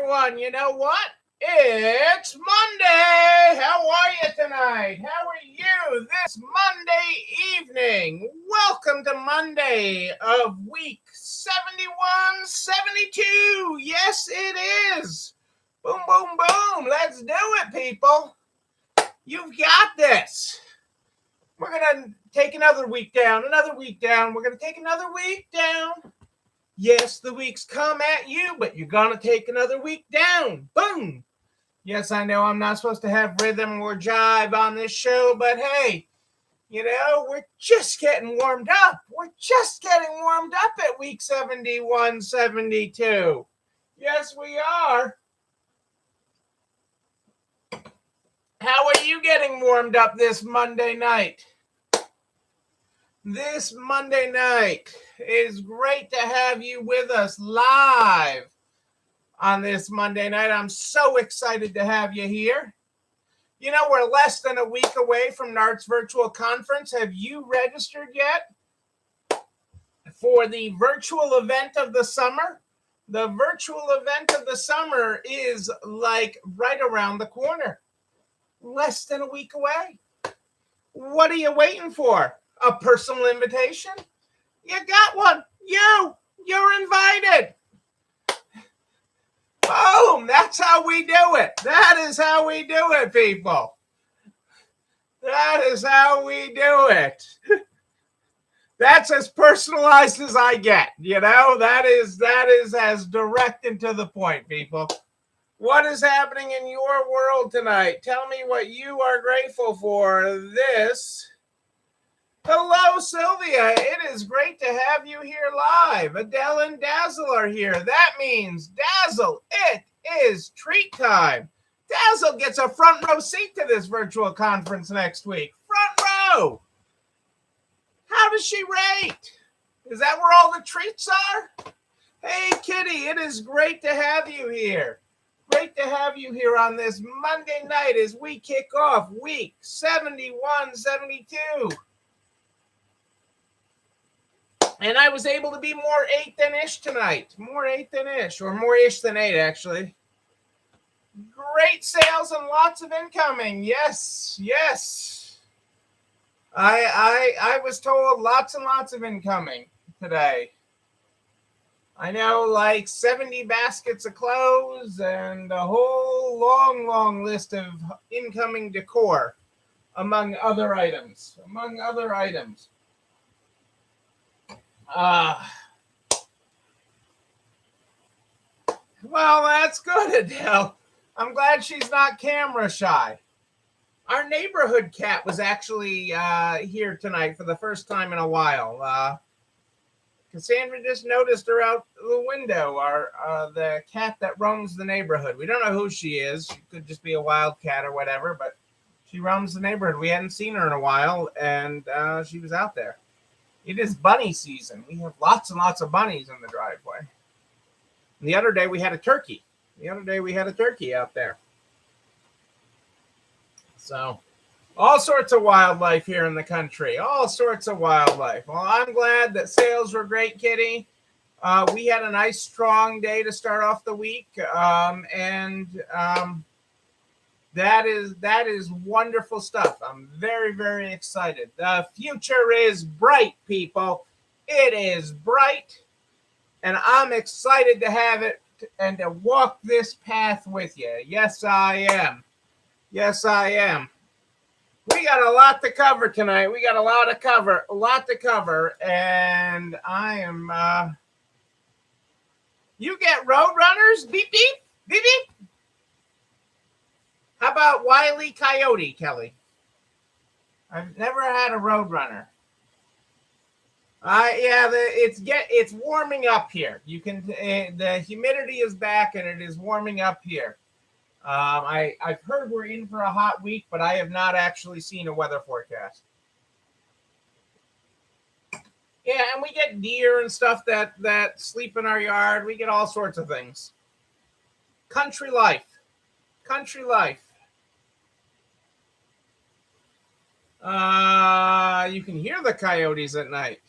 everyone. You know what? It's Monday. How are you tonight? How are you this Monday evening? Welcome to Monday of week 71, 72. Yes, it is. Boom, boom, boom. Let's do it, people. You've got this. We're going to take another week down, another week down. We're going to take another week down. Yes, the weeks come at you, but you're going to take another week down. Boom. Yes, I know I'm not supposed to have rhythm or jive on this show, but hey, we're just getting warmed up. We're just getting warmed up at week 71, 72. Yes, we are. How are you getting warmed up this Monday night? This Monday night. It is great to have you with us live on this Monday night. I'm so excited to have you here. We're less than a week away from NART's virtual conference. Have you registered yet for the virtual event of the summer? The virtual event of the summer is like right around the corner. Less than a week away. What are you waiting for? A personal invitation? You got one. You're invited. Boom. That's how we do it. That is how we do it, people. That is how we do it. That's as personalized as I get. That is as direct and to the point, people. What is happening in your world tonight? Tell me what you are grateful for this. Hello, Sylvia. It is great to have you here live. Adele and Dazzle are here. That means, Dazzle, it is treat time. Dazzle gets a front row seat to this virtual conference next week. Front row. How does she rate? Is that where all the treats are? Hey, Kitty, it is great to have you here. Great to have you here on this Monday night as we kick off week 71, 72. And I was able to be more 8 than ish tonight. More 8 than ish, or more ish than 8, actually. Great sales and lots of incoming. Yes. I was told lots and lots of incoming today. I know, like 70 baskets of clothes and a whole long list of incoming decor, among other items. Well, that's good, Adele. I'm glad she's not camera shy. Our neighborhood cat was actually here tonight for the first time in a while. Cassandra just noticed her out the window, the cat that roams the neighborhood. We don't know who she is. She could just be a wild cat or whatever, but she roams the neighborhood. We hadn't seen her in a while, and she was out there. It is bunny season. We have lots and lots of bunnies in the driveway. And the other day we had a turkey. Out there. So, all sorts of wildlife here in the country. All sorts of wildlife. Well, I'm glad that sales were great, Kitty. We had a nice, strong day to start off the week. That is wonderful stuff. I'm very, very excited. The future is bright, people. It is bright. And I'm excited to have it and to walk this path with you. Yes, I am. We got a lot to cover tonight. And I am, you get Roadrunners? Beep, beep, beep, beep. How about Wile E. Coyote, Kelly? I've never had a Roadrunner. It's warming up here. The humidity is back and it is warming up here. I've heard we're in for a hot week, but I have not actually seen a weather forecast. Yeah, and we get deer and stuff that sleep in our yard. We get all sorts of things. Country life. You can hear the coyotes at night.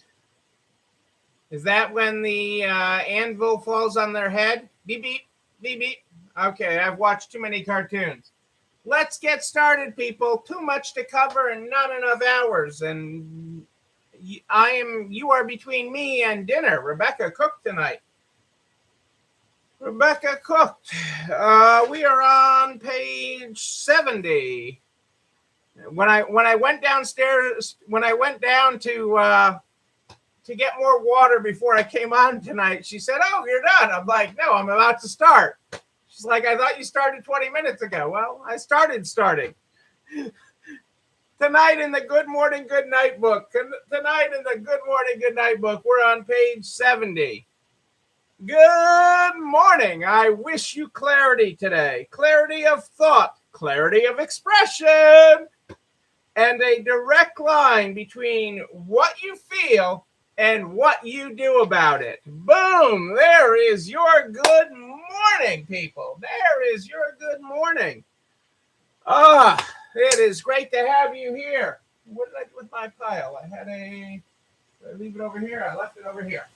Is that when the anvil falls on their head? Beep, beep, beep, beep. Okay, I've watched too many cartoons. Let's get started, people. Too much to cover and not enough hours. And you are between me and dinner. Rebecca cooked tonight. Rebecca cooked. We are on page 70. When I went downstairs, when I went down to get more water before I came on tonight, she said, "Oh, you're done." I'm like, "No, I'm about to start." She's like, "I thought you started 20 minutes ago." Well, I started. Tonight in the Good Morning, Good Night book. Tonight in the Good Morning, Good Night book, we're on page 70. Good morning. I wish you clarity today. Clarity of thought, clarity of expression, and a direct line between what you feel and what you do about it. Boom. There is your good morning, people. There is your good morning. It is great to have you here. What did I do with my pile? Did I leave it over here? I left it over here.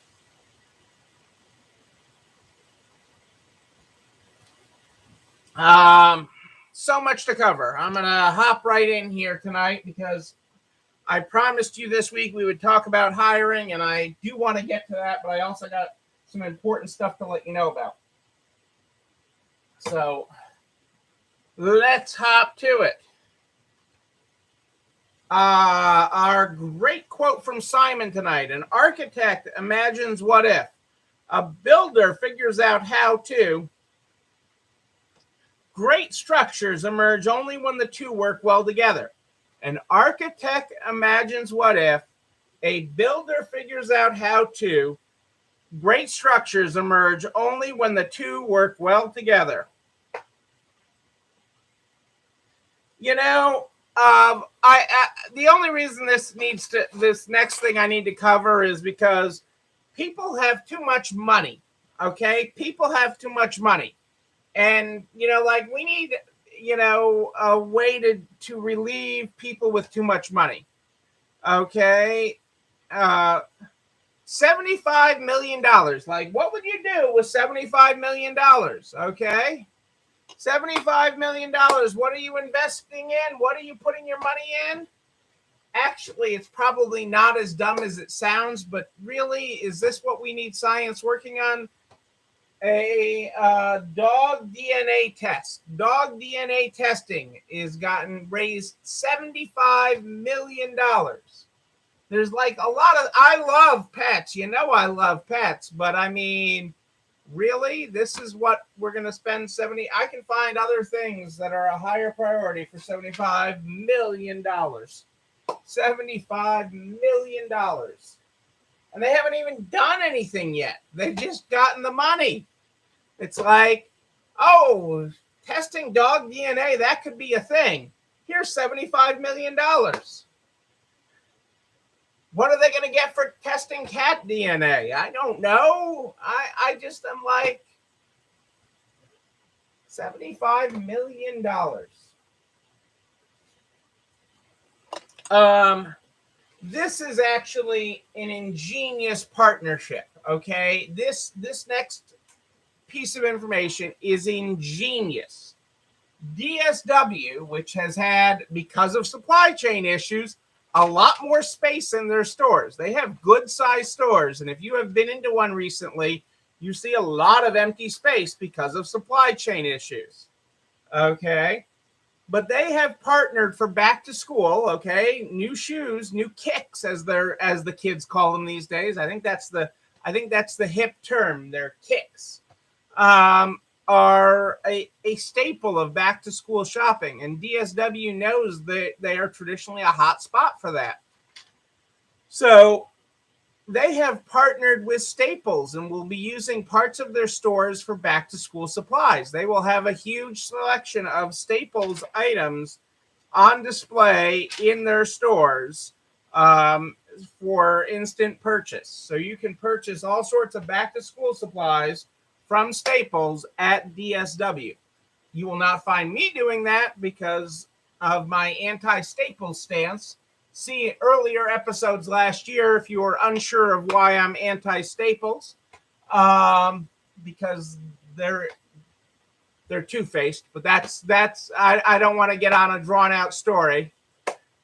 So much to cover. I'm going to hop right in here tonight because I promised you this week we would talk about hiring, and I do want to get to that, but I also got some important stuff to let you know about. So let's hop to it. Our great quote from Simon tonight: an architect imagines what if, a builder figures out how to. Great structures emerge only when the two work well together. An architect imagines what if, a builder figures out how to. Great structures emerge only when the two work well together. You know, the only reason this next thing I need to cover is because people have too much money. Okay, people have too much money, and like we need a way to relieve people with too much money. Okay, $75 million. Like, what would you do with $75 million? Okay. $75 million. What are you investing in? What are you putting your money in? Actually, it's probably not as dumb as it sounds, but really, is this what we need science working on? A dog DNA test. Dog DNA testing is raised $75 million. There's like a lot of, I love pets. I love pets, but I mean, really, this is what we're going to spend 70. I can find other things that are a higher priority for $75 million. $75 million. And they haven't even done anything yet. They've just gotten the money. It's like, oh, testing dog DNA, that could be a thing. Here's $75 million. What are they going to get for testing cat DNA? I don't know. I just am like, $75 million. This is actually an ingenious partnership. Okay, this next piece of information is ingenious. DSW, which has had, because of supply chain issues, a lot more space in their stores. They have good sized stores. And if you have been into one recently, you see a lot of empty space because of supply chain issues. Okay. But they have partnered for back to school. Okay. New shoes, new kicks, as the kids call them these days. I think that's the hip term. They're kicks. Are a staple of back to school shopping, and DSW knows that they are traditionally a hot spot for that. So they have partnered with Staples and will be using parts of their stores for back to school supplies. They will have a huge selection of Staples items on display in their stores for instant purchase. So you can purchase all sorts of back to school supplies from Staples at DSW. You will not find me doing that because of my anti-Staples stance. See earlier episodes last year if you are unsure of why I'm anti-Staples, because they're they're two-faced, but I don't want to get on a drawn-out story.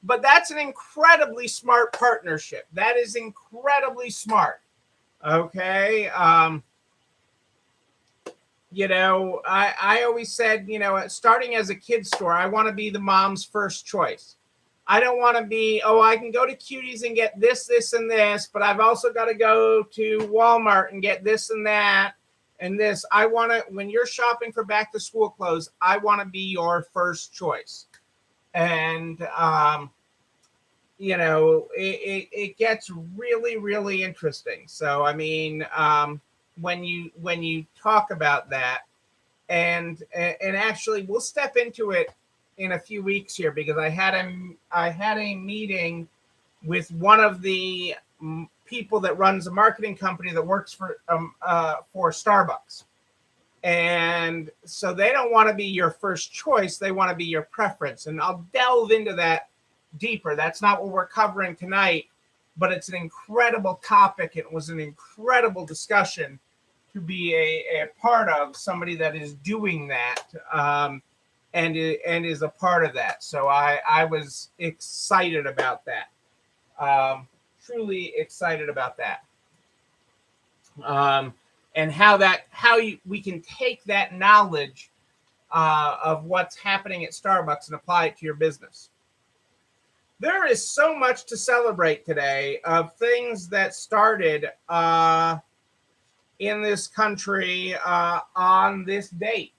But that's an incredibly smart partnership. That is incredibly smart. Okay. I always said, starting as a kid's store, I want to be the mom's first choice. I don't want to be, I can go to Cuties and get this, this, and this, but I've also got to go to Walmart and get this and that and this. I want to, when you're shopping for back to school clothes, I want to be your first choice. And, it gets really, really interesting. So, I mean, when you talk about that, and actually we'll step into it in a few weeks here, because I had a meeting with one of the people that runs a marketing company that works for Starbucks. And so they don't want to be your first choice. They want to be your preference. And I'll delve into that deeper. That's not what we're covering tonight, but it's an incredible topic. It was an incredible discussion to be a part of, somebody that is doing that and is a part of that. So I was excited about that. Truly excited about that. And we can take that knowledge of what's happening at Starbucks and apply it to your business. There is so much to celebrate today of things that started in this country on this date.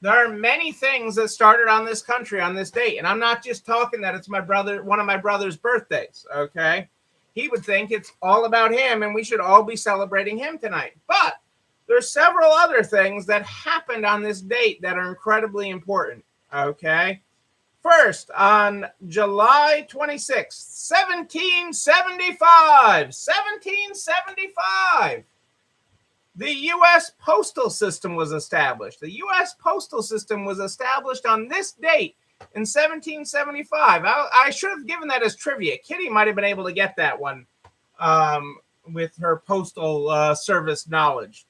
There are many things that started on this country on this date. And I'm not just talking that it's one of my brother's birthdays, okay? He would think it's all about him and we should all be celebrating him tonight. But there's several other things that happened on this date that are incredibly important, okay? First, on July 26th, 1775, the U.S. Postal System was established. The U.S. Postal System was established on this date in 1775. I should have given that as trivia. Kitty might have been able to get that one with her postal service knowledge.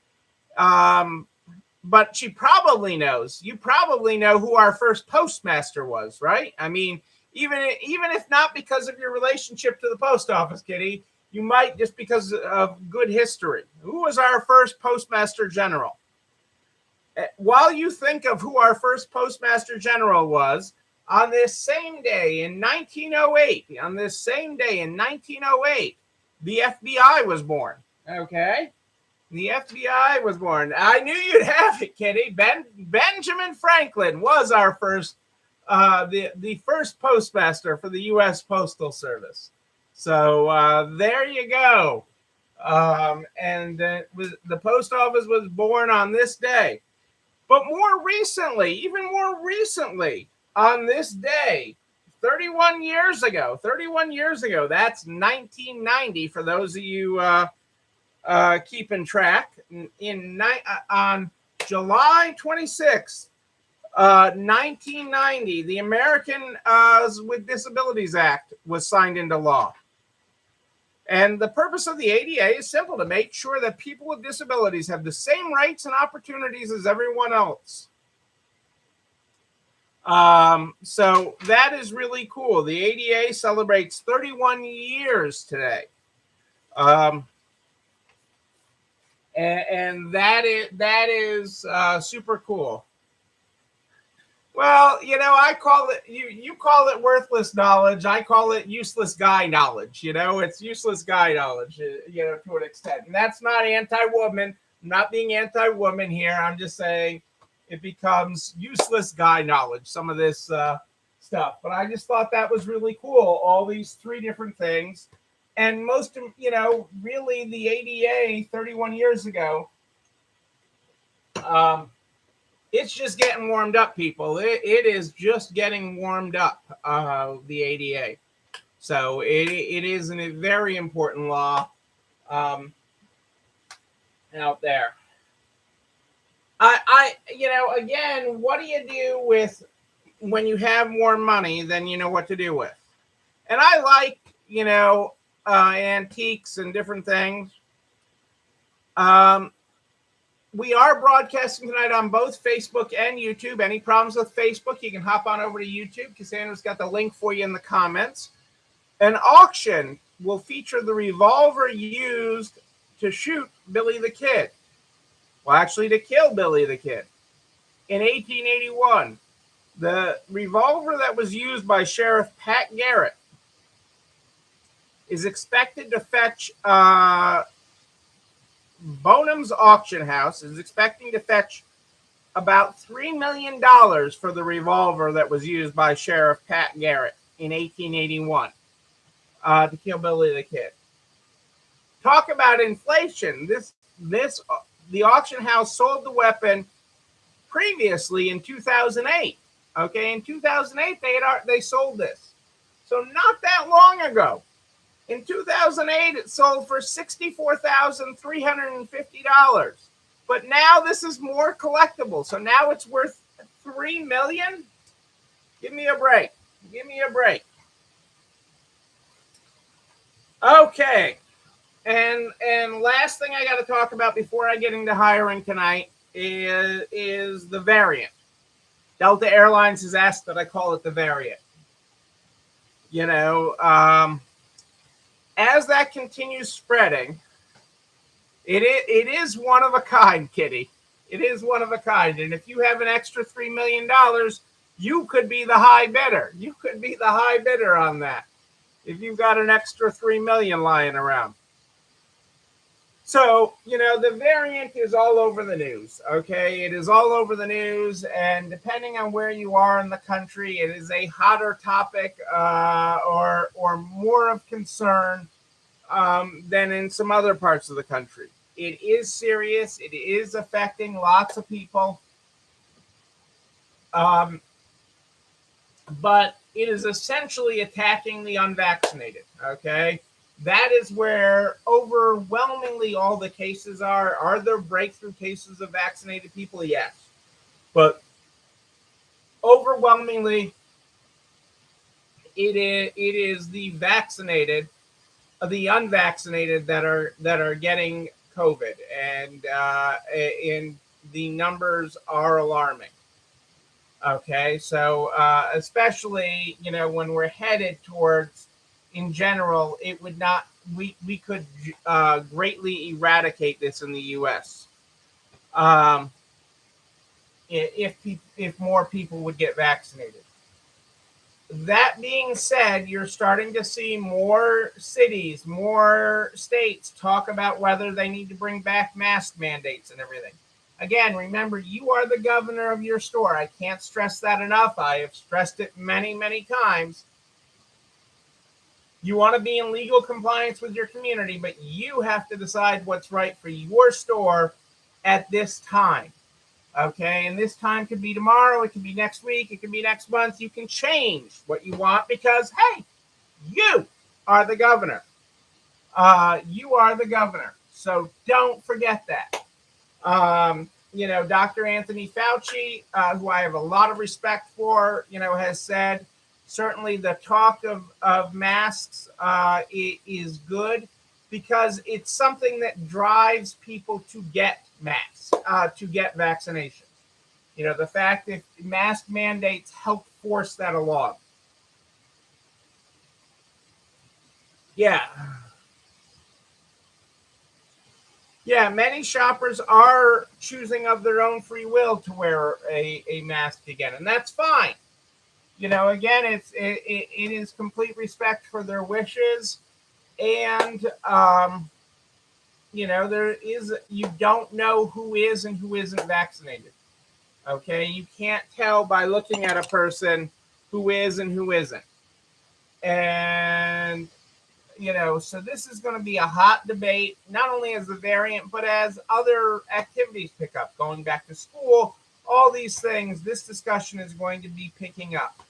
But she probably knows. You probably know who our first postmaster was, right? I mean, even if not because of your relationship to the post office, Kitty, you might just because of good history. Who was our first postmaster general? While you think of who our first postmaster general was, on this same day in 1908, the FBI was born. Okay? The FBI was born. I knew you'd have it, Kitty. Benjamin Franklin was our first, the first postmaster for the U.S. Postal Service. So there you go. And the post office was born on this day. But even more recently, on this day, 31 years ago, that's 1990 for those of you keeping track. On July 26th, 1990, the American with Disabilities Act was signed into law. And the purpose of the ADA is simple: to make sure that people with disabilities have the same rights and opportunities as everyone else. So that is really cool. The ADA celebrates 31 years today. And that is super cool. Well, I call it, you call it worthless knowledge. I call it useless guy knowledge. It's useless guy knowledge, to an extent. And that's not anti-woman. I'm not being anti-woman here. I'm just saying it becomes useless guy knowledge, some of this stuff. But I just thought that was really cool. All these three different things. And most, really the ADA 31 years ago, it's just getting warmed up, people. It is just getting warmed up, the ADA. So it is a very important law out there. Again, what do you do with when you have more money than you know what to do with? And I like, antiques and different things. we are broadcasting tonight on both Facebook and YouTube. Any problems with Facebook, you can hop on over to YouTube. Cassandra's got the link for you in the comments. An auction will feature the revolver used to shoot Billy the Kid. Well, actually, to kill Billy the Kid. In 1881, the revolver that was used by Sheriff Pat Garrett is expected to fetch Bonham's auction house is expecting to fetch about $3 million for the revolver that was used by Sheriff Pat Garrett in 1881 to kill Billy the Kid. Talk about inflation. The auction house sold the weapon previously in 2008. Okay, in 2008 they sold this, so not that long ago. In 2008, it sold for $64,350. But now this is more collectible. So now it's worth $3 million. Give me a break. Give me a break. Okay. And last thing I got to talk about before I get into hiring tonight is the variant. Delta Airlines has asked that I call it the variant. You know, as that continues spreading, it is one of a kind, Kitty. It is one of a kind. And if you have an extra $3 million, you could be the high bidder. You could be the high bidder on that if you've got an extra $3 million lying around. So, you know, the variant is all over the news, okay? It is all over the news, and depending on where you are in the country, it is a hotter topic or more of concern than in some other parts of the country. It is serious. It is affecting lots of people. But it is essentially attacking the unvaccinated, okay? That is where overwhelmingly all the cases are. Are there breakthrough cases of vaccinated people? Yes. But overwhelmingly, it is the vaccinated, the unvaccinated that are getting COVID, and the numbers are alarming. Okay, so especially, you know, when we're headed towards, in general, it would not, we could greatly eradicate this in the U.S. If more people would get vaccinated. That being said, you're starting to see more cities, more states talk about whether they need to bring back mask mandates and everything. Again, remember, you are the governor of your store. I can't stress that enough. I have stressed it many, many times. You want to be in legal compliance with your community, but you have to decide what's right for your store at this time. Okay, and this time could be tomorrow, it could be next week, it could be next month. You can change what you want because, hey, you are the governor. You are the governor. So don't forget that. You know, Dr. Anthony Fauci, who I have a lot of respect for, you know, has said certainly the talk of masks is good because it's something that drives people to get masks, to get vaccinations. You know, the fact that mask mandates help force that along. Yeah. Yeah, many shoppers are choosing of their own free will to wear a mask again, and that's fine. You know, again, it is complete respect for their wishes, and you know, you don't know who is and who isn't vaccinated. Okay, you can't tell by looking at a person who is and who isn't, and you know, so this is going to be a hot debate, not only as the variant, but as other activities pick up, going back to school, all these things. This discussion is going to be picking up.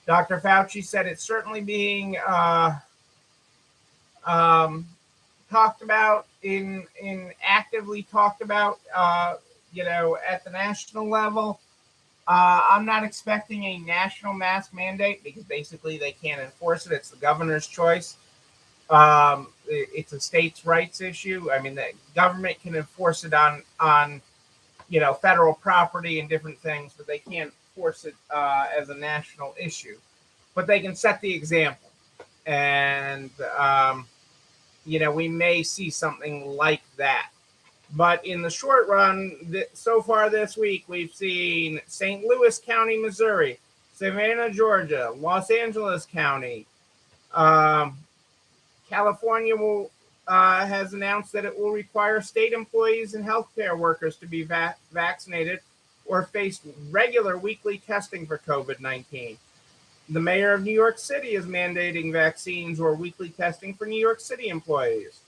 Dr. Fauci said it's certainly being talked about, actively talked about, you know, at the national level. I'm not expecting a national mask mandate because basically they can't enforce it. It's the governor's choice. It's a states' rights issue. I mean, the government can enforce it on federal property and different things, but they can't force it as a national issue. But they can set the example, and we may see something like that. But in the short run, so far this week, we've seen St. Louis County, Missouri, Savannah, Georgia, Los Angeles County. California has announced that it will require state employees and healthcare workers to be vaccinated or face regular weekly testing for COVID-19. The mayor of New York City is mandating vaccines or weekly testing for New York City employees.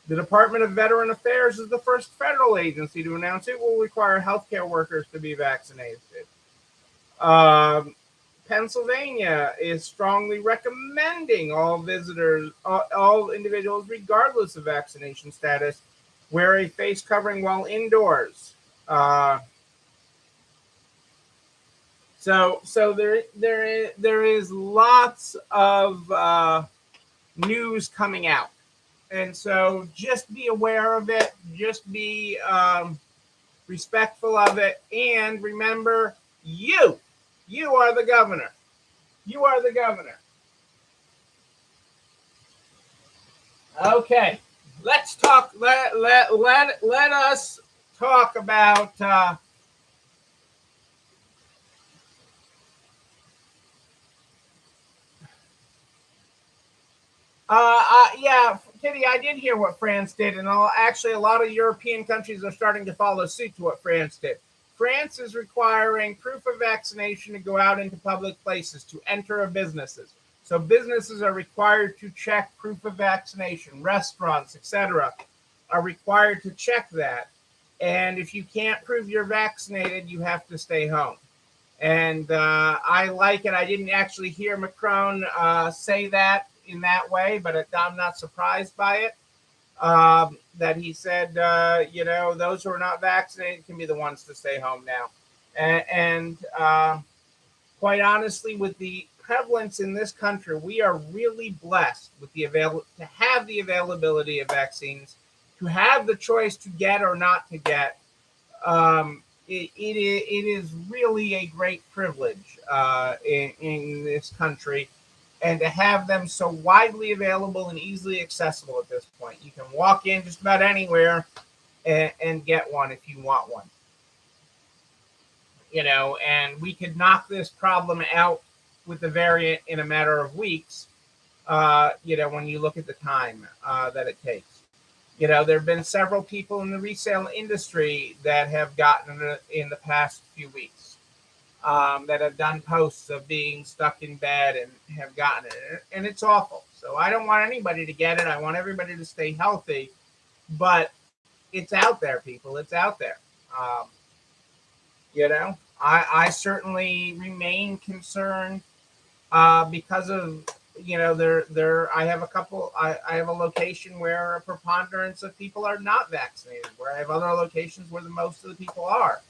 The Department of Veteran Affairs is the first federal agency to announce it will require healthcare workers to be vaccinated. Pennsylvania is strongly recommending all visitors, all individuals, regardless of vaccination status, wear a face covering while indoors. So there is lots of news coming out. And so just be aware of it. Just be respectful of it. And remember, you are the governor. You are the governor. Okay, let's talk. Let us talk about yeah, Kitty, I did hear what France did, and actually a lot of European countries are starting to follow suit to what France did. France is requiring proof of vaccination to go out into public places, to enter businesses. So businesses are required to check proof of vaccination. Restaurants, etc., are required to check that. And if you can't prove you're vaccinated, you have to stay home. And I like it. I didn't actually hear Macron say that in that way, but I'm not surprised by it. That he said, those who are not vaccinated can be the ones to stay home now. And quite honestly, with the prevalence in this country, we are really blessed with to have the availability of vaccines, to have the choice to get or not to get. It is really a great privilege in this country. And to have them so widely available and easily accessible at this point. You can walk in just about anywhere and get one if you want one. And we could knock this problem out with the variant in a matter of weeks, when you look at the time that it takes. There have been several people in the resale industry that have gotten it in the past few weeks. That have done posts of being stuck in bed and have gotten it. And it's awful. So I don't want anybody to get it. I want everybody to stay healthy. But it's out there, people. It's out there. I certainly remain concerned because of, I have I have a location where a preponderance of people are not vaccinated, where I have other locations where most of the people are.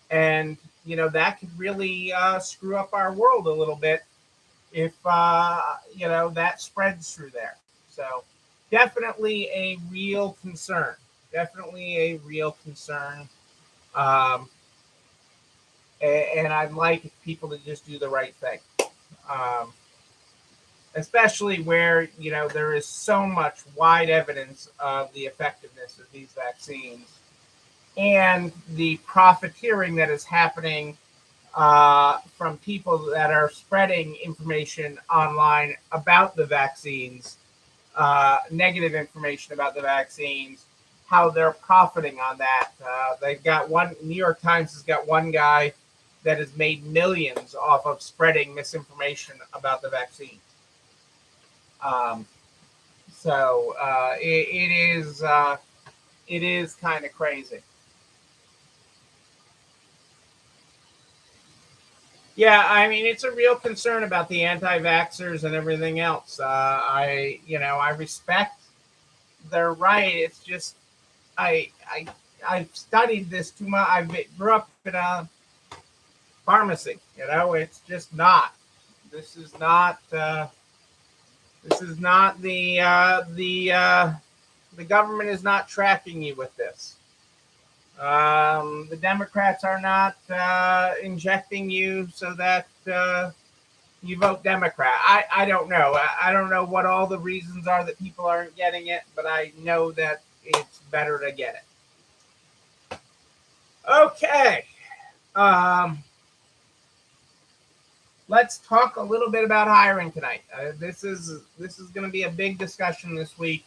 And that could really screw up our world a little bit if, that spreads through there. So definitely a real concern. Definitely a real concern. And I'd like people to just do the right thing. Especially where, there is so much wide evidence of the effectiveness of these vaccines. And the profiteering that is happening from people that are spreading information online about the vaccines, negative information about the vaccines, how they're profiting on that. They've got New York Times has got one guy that has made millions off of spreading misinformation about the vaccine. So it is kind of crazy. Yeah, I mean, it's a real concern about the anti-vaxxers and everything else. I respect their right. It's just, I've studied this too much. I grew up in a pharmacy. It's just not. This is not. This is not the government is not tracking you with this. The Democrats are not injecting you so that you vote Democrat. I don't know. I don't know what all the reasons are that people aren't getting it, but I know that it's better to get it. Okay. Um, let's talk a little bit about hiring tonight. This is going to be a big discussion this week.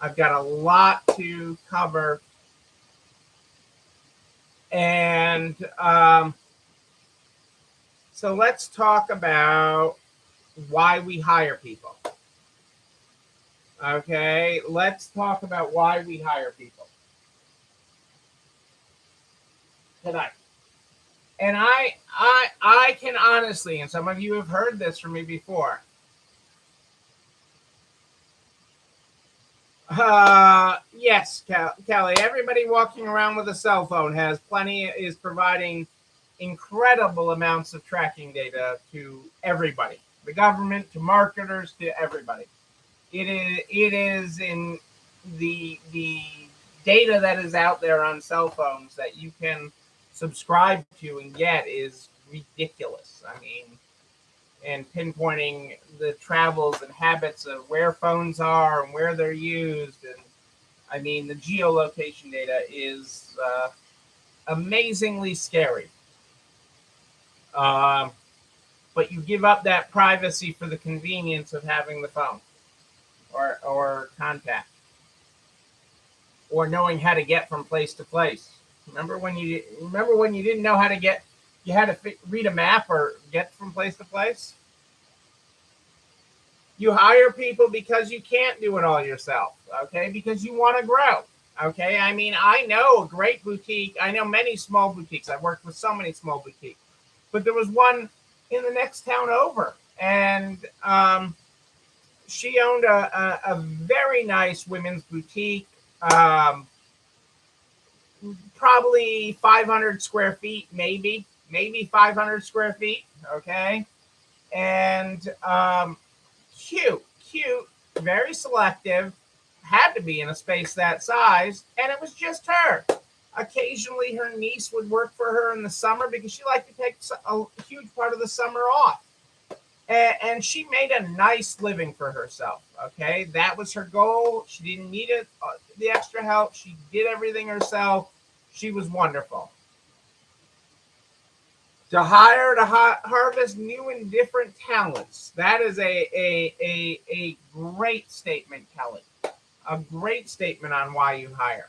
I've got a lot to cover, and so let's talk about why we hire people. Okay, let's talk about why we hire people tonight. And I can honestly, and some of you have heard this from me before. Yes, Kelly. Everybody walking around with a cell phone is providing incredible amounts of tracking data to everybody, the government, to marketers, to everybody. It is in the data that is out there on cell phones that you can subscribe to and get is ridiculous. I mean, and pinpointing the travels and habits of where phones are and where they're used. And I mean, the geolocation data is amazingly scary. But you give up that privacy for the convenience of having the phone or contact or knowing how to get from place to place. Remember when you didn't know how to get, you had to read a map or get from place to place? You hire people because you can't do it all yourself, okay? Because you want to grow, okay? I mean, I know a great boutique. I know many small boutiques. I've worked with so many small boutiques. But there was one in the next town over, and she owned a very nice women's boutique, probably 500 square feet, maybe 500 square feet, okay? And cute, very selective, had to be in a space that size, and it was just her. Occasionally, her niece would work for her in the summer because she liked to take a huge part of the summer off. And she made a nice living for herself. Okay, that was her goal. She didn't need it, the extra help. She did everything herself. She was wonderful. To hire to harvest new and different talents. That is a great statement, Kelly. A great statement on why you hire.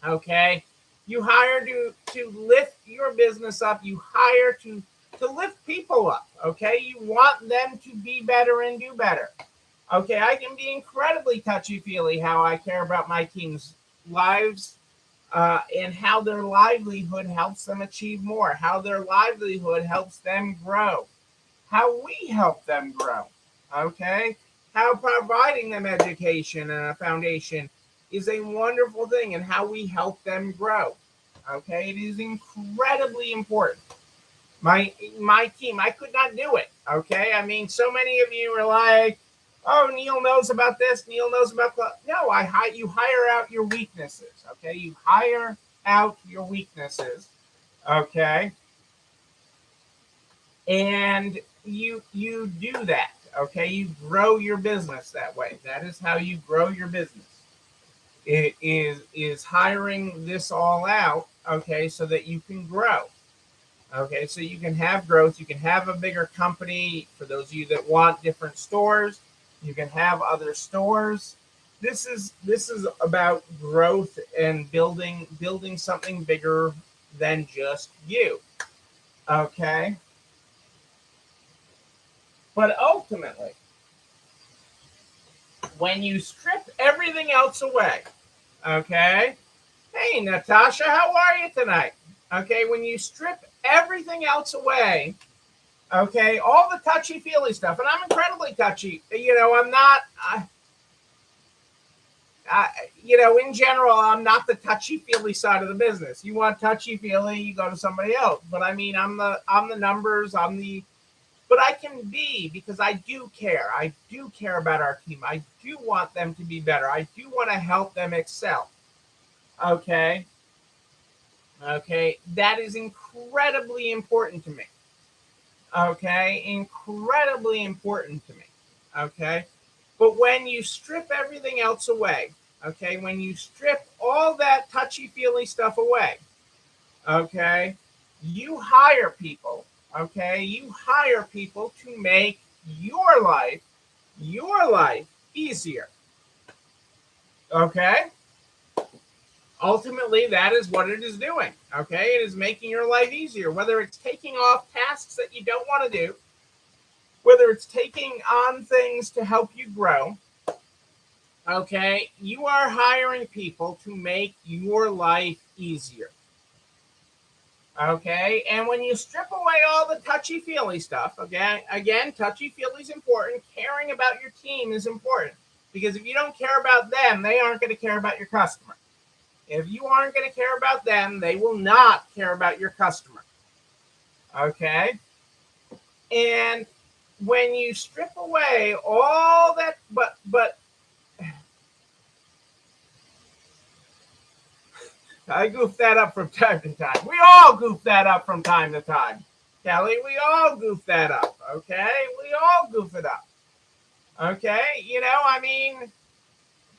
Okay, you hire to lift your business up. You hire to lift people up. Okay, you want them to be better and do better. Okay, I can be incredibly touchy-feely how I care about my team's lives, and how their livelihood helps them achieve more, how their livelihood helps them grow, how we help them grow. Okay, how providing them education and a foundation is a wonderful thing, and how we help them grow. Okay, it is incredibly important. My team, I could not do it. Okay, I mean, so many of you are like, "Oh, Neil knows about this. Neil knows about that." No, you hire out your weaknesses. Okay, you hire out your weaknesses. Okay, and you do that. Okay, you grow your business that way. That is how you grow your business. It is hiring this all out. Okay, so that you can grow. Okay, so you can have growth. You can have a bigger company. For those of you that want different stores, you can have other stores. This is about growth and building something bigger than just you. Okay, but ultimately, when you strip everything else away, okay. Hey, Natasha, how are you tonight? Okay, when you strip everything else away, okay, all the touchy feely stuff, and I'm incredibly touchy. I'm not. In general, I'm not the touchy feely side of the business. You want touchy feely, you go to somebody else. But I mean, I'm the numbers. But I can be, because I do care. I do care about our team. I do want them to be better. I do want to help them excel. Okay. Okay, that is incredibly important to me. Okay, incredibly important to me. Okay, but when you strip everything else away, okay, when you strip all that touchy feely stuff away, okay, you hire people, okay, you hire people to make your life easier. Okay, ultimately that is what it is doing. Okay, it is making your life easier, whether it's taking off tasks that you don't want to do, whether it's taking on things to help you grow. Okay, you are hiring people to make your life easier. Okay, and when you strip away all the touchy feely stuff, again, touchy feely is important. Caring about your team is important, because if you don't care about them, they aren't going to care about your customer. If you aren't going to care about them, they will not care about your customer. Okay, and when you strip away all that, but I goof that up from time to time. We all goof that up from time to time, Kelly. We all goof that up. Okay, we all goof it up. Okay, I mean,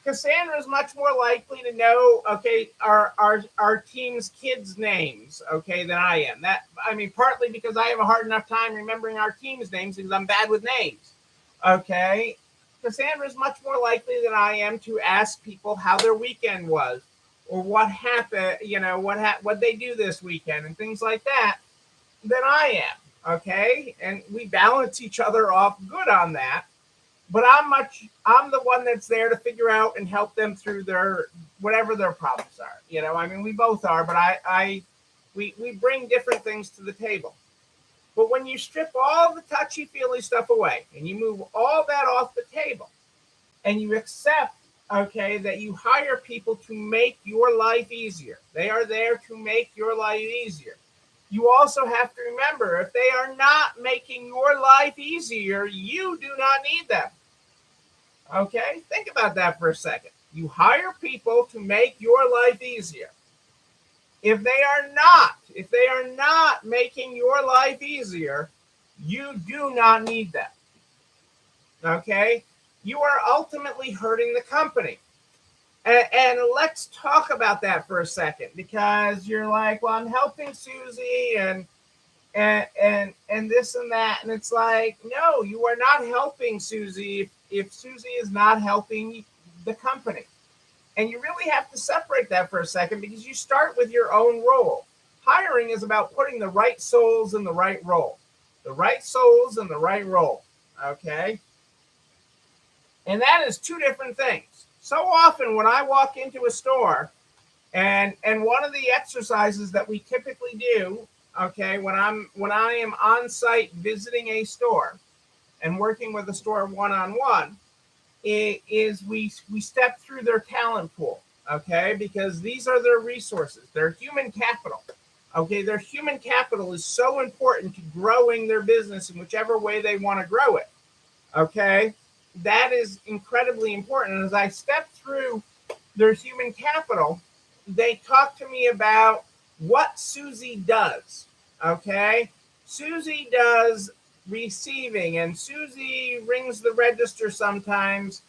Cassandra is much more likely to know, okay, our team's kids' names, okay, than I am. That, I mean, partly because I have a hard enough time remembering our team's names because I'm bad with names. Okay, Cassandra is much more likely than I am to ask people how their weekend was, or what happened, what they do this weekend, and things like that, than I am. Okay, and we balance each other off good on that. But I'm the one that's there to figure out and help them through their whatever their problems are. I mean, we both are, but we bring different things to the table. But when you strip all the touchy feely stuff away and you move all that off the table, and you accept, okay, that you hire people to make your life easier, they are there to make your life easier. You also have to remember, if they are not making your life easier, you do not need them. Okay, think about that for a second. You hire people to make your life easier. If they are not making your life easier, you do not need them. Okay, you are ultimately hurting the company. And let's talk about that for a second, because you're like, well, I'm helping Susie and this and that, and it's like, no, you are not helping Susie if Susie is not helping the company. And you really have to separate that for a second, because you start with your own role. Hiring is about putting the right souls in the right role. The right souls in the right role. Okay, and that is two different things. So often when I walk into a store, and one of the exercises that we typically do, okay, when I am on site visiting a store and working with a store one-on-one, is we step through their talent pool. Okay, because these are their resources, their human capital. Okay, their human capital is so important to growing their business in whichever way they want to grow it. Okay, that is incredibly important. And as I step through their human capital, they talk to me about what Susie does. Okay, Susie does receiving, and Susie rings the register sometimes.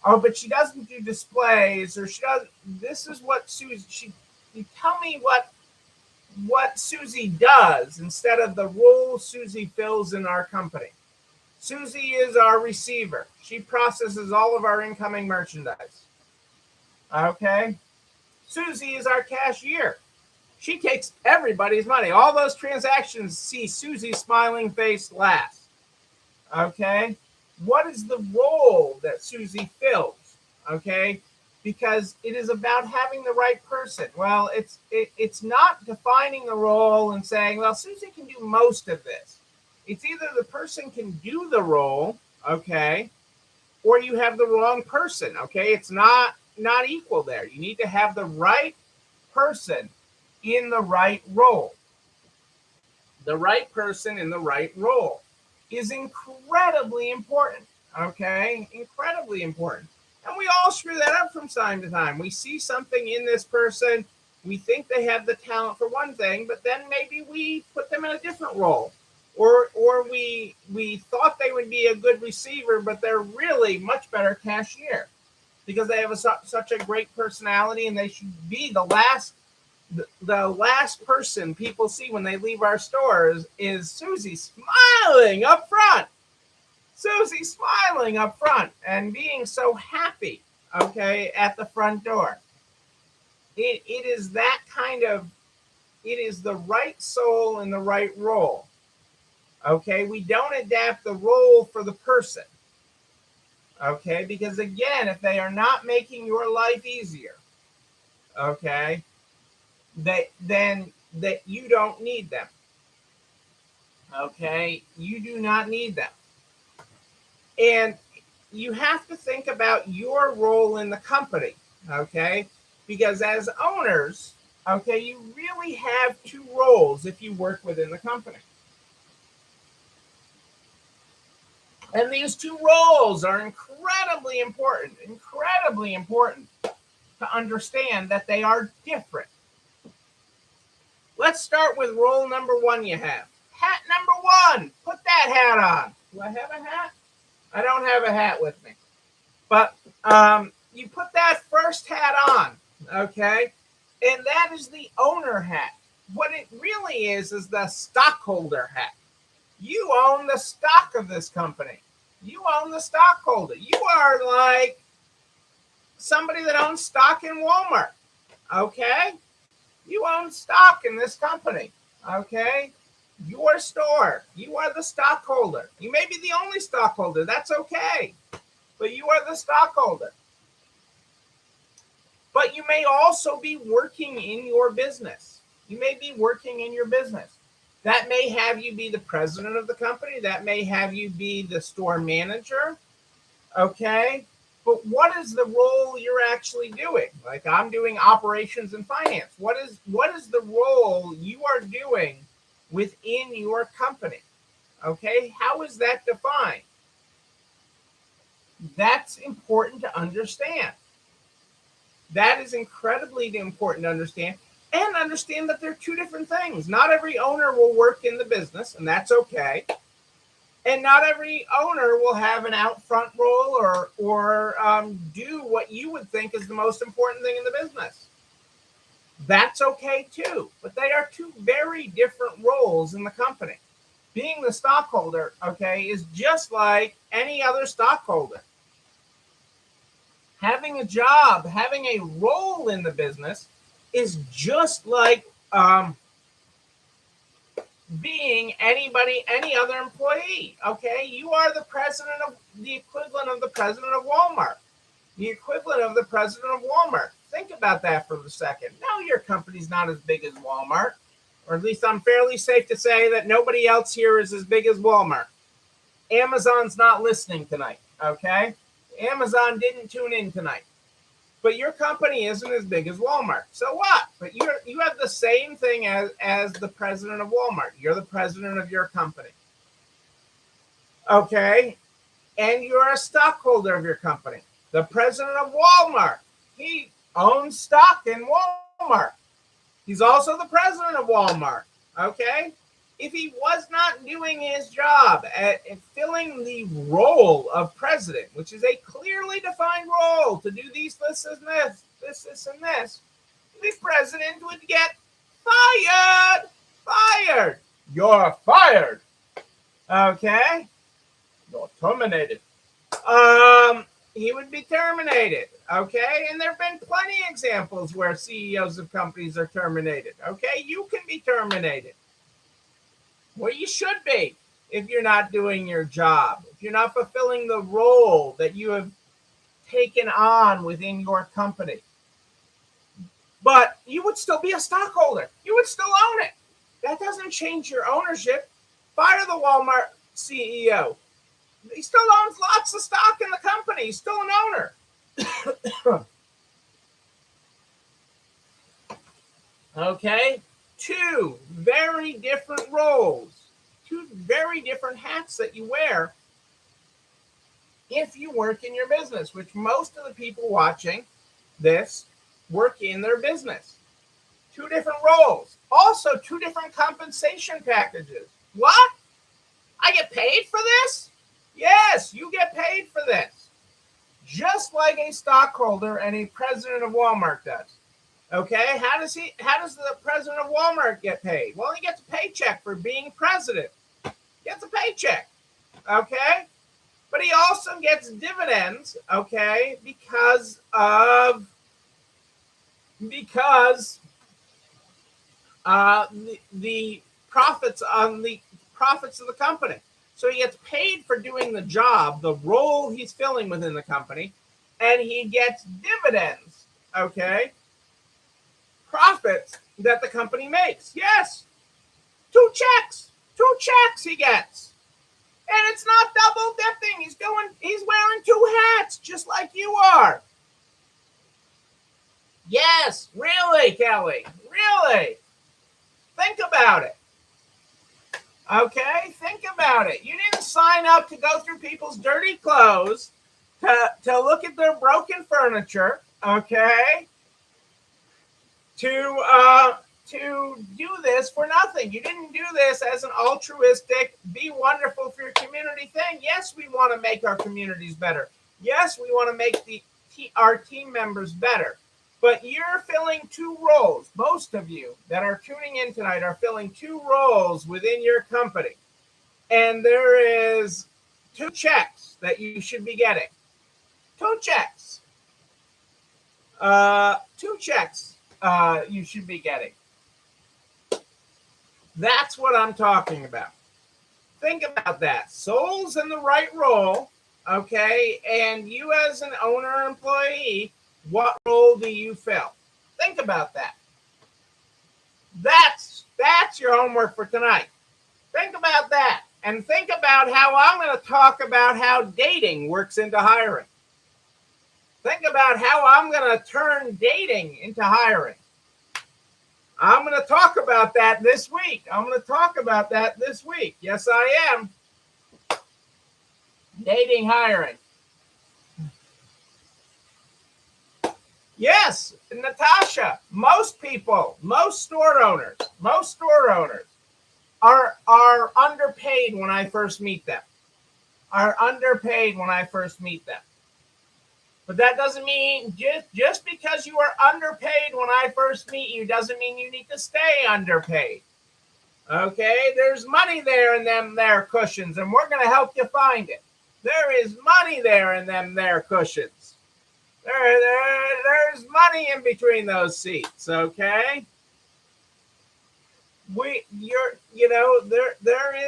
Oh, but she doesn't do displays, or she does. This is what Susie. You tell me what Susie does instead of the role Susie fills in our company. Susie is our receiver. She processes all of our incoming merchandise. Okay. Susie is our cashier. She takes everybody's money. All those transactions see Susie's smiling face last. Okay. What is the role that Susie fills? Okay. Because it is about having the right person. Well, it's not defining the role and saying, well, Susie can do most of this. It's either the person can do the role, okay, or you have the wrong person. Okay, it's not equal there. You need to have the right person in the right role. The right person in the right role is incredibly important. Okay, incredibly important. And we all screw that up from time to time. We see something in this person We think they have the talent for one thing, but then maybe we put them in a different role. Or we thought they would be a good receiver, but they're really much better cashier because they have such a great personality, and they should be the last person people see when they leave our stores is Susie smiling up front. Susie smiling up front and being so happy, okay, at the front door. It is that kind of, it is the right soul in the right role. Okay, we don't adapt the role for the person. Okay, because again, if they are not making your life easier, okay, then that you don't need them. Okay, you do not need them. And you have to think about your role in the company, okay? Because as owners, okay, you really have two roles if you work within the company. And these two roles are incredibly important to understand that they are different. Let's start with role number one you have. Hat number one, put that hat on. Do I have a hat? I don't have a hat with me. But you put that first hat on, okay? And that is the owner hat. What it really is the stockholder hat. You own the stock of this company. You own the stockholder. You are like somebody that owns stock in Walmart, okay? You own stock in this company, okay? Your store. You are the stockholder. You may be the only stockholder. That's okay. But you are the stockholder. But you may also be working in your business. You may be working in your business. That may have you be the president of the company. That may have you be the store manager. Okay. But what is the role you're actually doing? Like I'm doing operations and finance. What is the role you are doing within your company? Okay. How is that defined? That's important to understand. That is incredibly important to understand, and understand that they're two different things. Not every owner will work in the business, and that's okay. And not every owner will have an out front role or do what you would think is the most important thing in the business. That's okay too. But they are two very different roles in the company. Being the stockholder, okay, is just like any other stockholder. Having a job, having a role in the business is just like being any other employee. Okay, you are the equivalent of the president of Walmart. The equivalent of the president of Walmart. Think about that for a second. No, your company's not as big as Walmart, or at least I'm fairly safe to say that nobody else here is as big as Walmart. Amazon's not listening tonight. Okay, Amazon didn't tune in tonight. But your company isn't as big as Walmart. So what? But you have the same thing as the president of Walmart. You're the president of your company. Okay? And you're a stockholder of your company. The president of Walmart, he owns stock in Walmart. He's also the president of Walmart. Okay? If he was not doing his job at filling the role of president, which is a clearly defined role to do this, and this, the president would get fired. Fired. You're fired. Okay? You're terminated. He would be terminated. Okay? And there have been plenty of examples where CEOs of companies are terminated. Okay? You can be terminated. Well, you should be if you're not doing your job, if you're not fulfilling the role that you have taken on within your company. But you would still be a stockholder. You would still own it. That doesn't change your ownership. Fire the Walmart CEO. He still owns lots of stock in the company. He's still an owner. Okay? Two very different roles, two very different hats that you wear if you work in your business, which most of the people watching this work in their business. 2 different roles. Also, 2 different compensation packages. What? I get paid for this? Yes, you get paid for this. Just like a stockholder and a president of Walmart does. Okay, how does the president of Walmart get paid? Well, he gets a paycheck for being president. He gets a paycheck. Okay? But he also gets dividends, okay, because the profits of the company. So he gets paid for doing the job, the role he's filling within the company, and he gets dividends, okay? Profits that the company makes. Yes. 2 checks he gets. And it's not double dipping. He's wearing 2 hats just like you are. Yes, really, Kelly. Really. Think about it. Okay, think about it. You didn't sign up to go through people's dirty clothes, to look at their broken furniture, okay? To do this for nothing. You didn't do this as an altruistic, be wonderful for your community thing. Yes, we want to make our communities better. Yes, we want to make our team members better. But you're filling 2 roles. Most of you that are tuning in tonight are filling 2 roles within your company. And there is 2 checks that you should be getting. 2 checks. 2 checks you should be getting. That's what I'm talking about. Think about that. Soul's in the right role, okay? And you as an owner or employee, what role do you fill? Think about that. That's your homework for tonight. Think about that. And think about how I'm going to talk about how dating works into hiring. Think about how I'm going to turn dating into hiring. I'm going to talk about that this week. Yes, I am. Dating, hiring. Yes, Natasha, most store owners are underpaid when I first meet them. But that doesn't mean just because you are underpaid when I first meet you doesn't mean you need to stay underpaid. Okay, there's money there in them there cushions, and we're going to help you find it. There is money there in them there cushions. There's money in between those seats, okay? There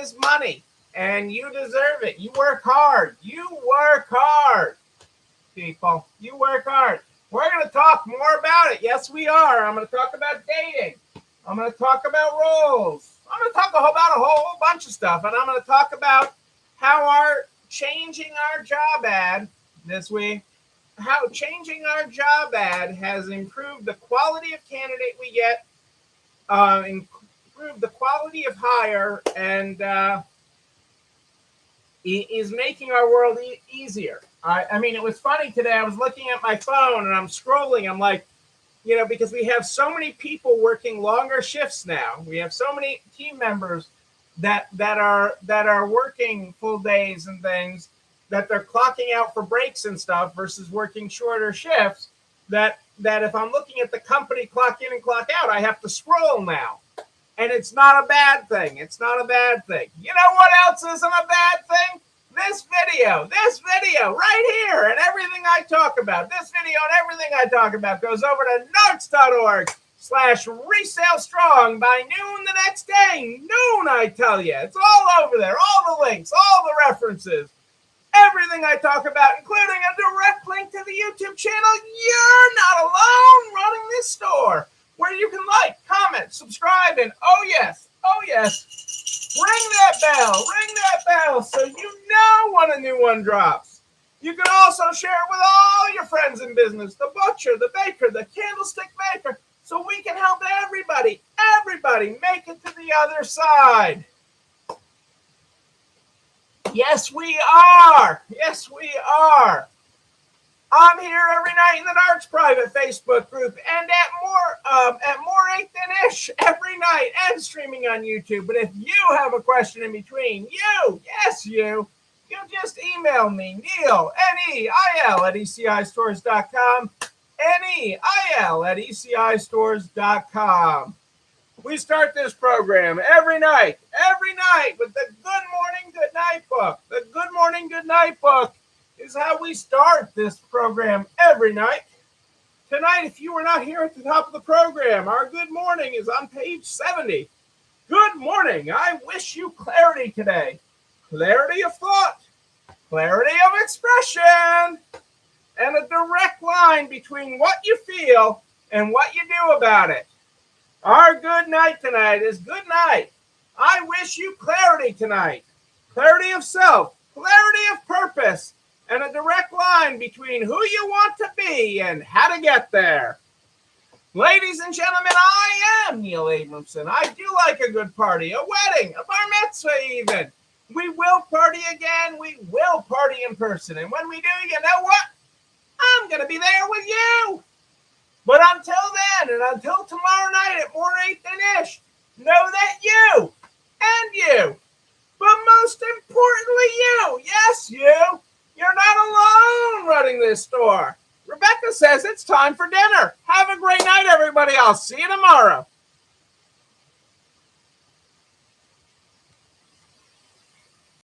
is money, and you deserve it. You work hard. People. You work hard. We're going to talk more about it. Yes, we are. I'm going to talk about dating. I'm going to talk about roles. I'm going to talk about a whole bunch of stuff. And I'm going to talk about how changing our job ad this week, how changing our job ad has improved the quality of candidate we get, improved the quality of hire, and is making our world easier. I mean, it was funny today. I was looking at my phone and I'm scrolling. I'm like, because we have so many people working longer shifts now. We have so many team members that are working full days and things, that they're clocking out for breaks and stuff versus working shorter shifts. That if I'm looking at the company clock in and clock out, I have to scroll now. And it's not a bad thing. You know what else isn't a bad thing? This video right here, and everything I talk about. This video and everything I talk about goes over to narcs.org/resale strong by noon the next day. Noon, I tell you. It's all over there. All the links, all the references. Everything I talk about, including a direct link to the YouTube channel. You're not alone running this store, where you can like, comment, subscribe, and oh yes, ring that bell so you know when a new one drops. You can also share it with all your friends in business, the butcher, the baker, the candlestick maker, so we can help everybody make it to the other side. Yes, we are. I'm here every night in the Nards private Facebook group and at more 8 than ish every night and streaming on YouTube. But if you have a question in between, you just email me, Neil, Neil at ECIstores.com, Neil at ECIstores.com. We start this program every night with the Good Morning, Good Night book. The Good Morning, Good Night book is how we start this program every night. Tonight, if you were not here at the top of the program, our good morning is on page 70. Good morning. I wish you clarity today. Clarity of thought, clarity of expression, and a direct line between what you feel and what you do about it. Our good night tonight is good night. I wish you clarity tonight. Clarity of self, clarity of purpose, and a direct line between who you want to be and how to get there. Ladies and gentlemen, I am Neil Abramson. I do like a good party, a wedding, a bar mitzvah even. We will party again. We will party in person. And when we do, you know what? I'm going to be there with you. But until then, and until tomorrow night at more 8 than ish, know that you, but most importantly you, yes you, you're not alone running this store. Rebecca says it's time for dinner. Have a great night, everybody. I'll see you tomorrow.